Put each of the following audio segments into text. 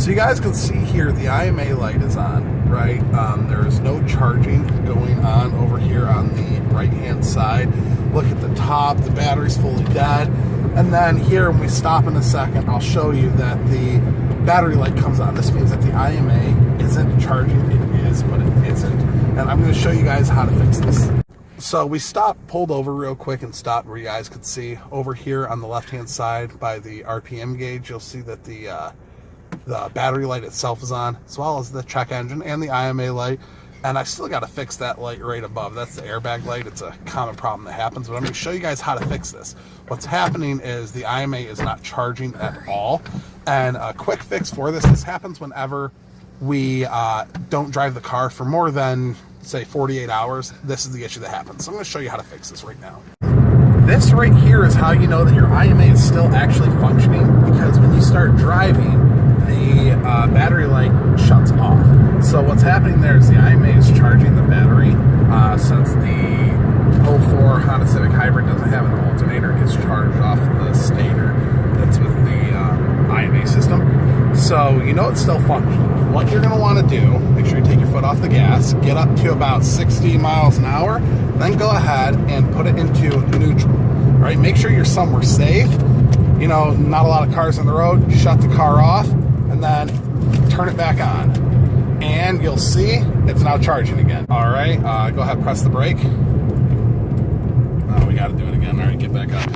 So you guys can see here the IMA light is on, right? There is no charging going on over here on the right-hand side. Look at the top, the battery's fully dead. And then here, when we stop in a second, I'll show you that the battery light comes on. This means that the IMA isn't charging. It is, but it isn't. And I'm going to show you guys how to fix this. So we stopped, pulled over real quick and stopped where you guys could see. Over here on the left-hand side by the RPM gauge, you'll see that the battery light itself is on, as well as the check engine and the IMA light. And I still got to fix that light right above. That's the airbag light. It's a common problem that happens, but I'm going to show you guys how to fix this. What's happening is the IMA is not charging at all. And a quick fix for this happens whenever we don't drive the car for more than, say, 48 hours. This is the issue that happens. So I'm going to show you how to fix this right now. This right here is how you know that your IMA is still actually functioning, because when you start driving, the battery light shuts off. So what's happening there is the IMA is charging the battery. Since the 04 Honda Civic Hybrid doesn't have an alternator, it gets charged off the stator that's with the IMA system. So you know it's still functioning. What you're going to want to do, make sure you take your foot off the gas, get up to about 60 miles an hour, then go ahead and put it into neutral. Right? Make sure you're somewhere safe. You know, not a lot of cars on the road. Shut the car off and then turn it back on. And you'll see it's now charging again. All right, go ahead, press the brake. Oh, we got to do it again. All right, get back up.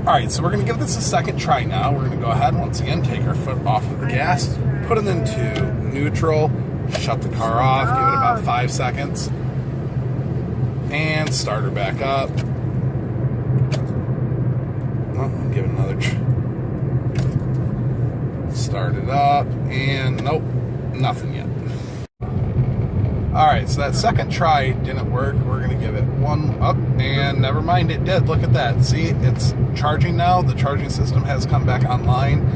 All right, so we're going to give this a second try now. We're going to go ahead, once again, take our foot off of the gas, put it into neutral, shut the car off, give it about 5 seconds, and start her back up. Well, give it another start it up, and nope, nothing yet. All right, so that second try didn't work. We're gonna give it one up, and never mind, it did. Look at that. See, it's charging now. The charging system has come back online,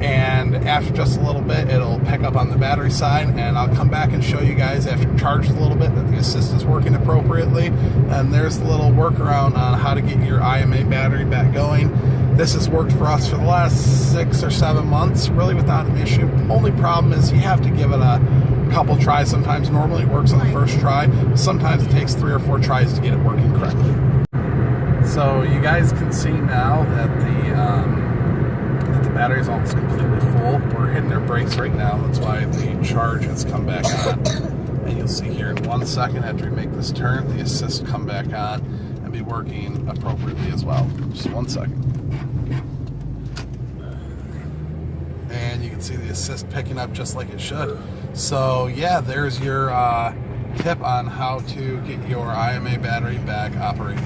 and after just a little bit, it'll pick up on the battery side, and I'll come back and show you guys after it charges a little bit that the assist is working appropriately. And there's a little workaround on how to get your IMA battery back going. This has worked for us for the last 6 or 7 months, really without an issue. Only problem is you have to give it a couple tries sometimes. Normally it works on the first try. Sometimes it takes 3 or 4 tries to get it working correctly. So you guys can see now that the battery is almost completely full. We're hitting our brakes right now. That's why the charge has come back on. And you'll see here in 1 second after we make this turn, the assist come back on and be working appropriately as well. Just 1 second. And you can see the assist picking up just like it should. So yeah, there's your tip on how to get your IMA battery back operating.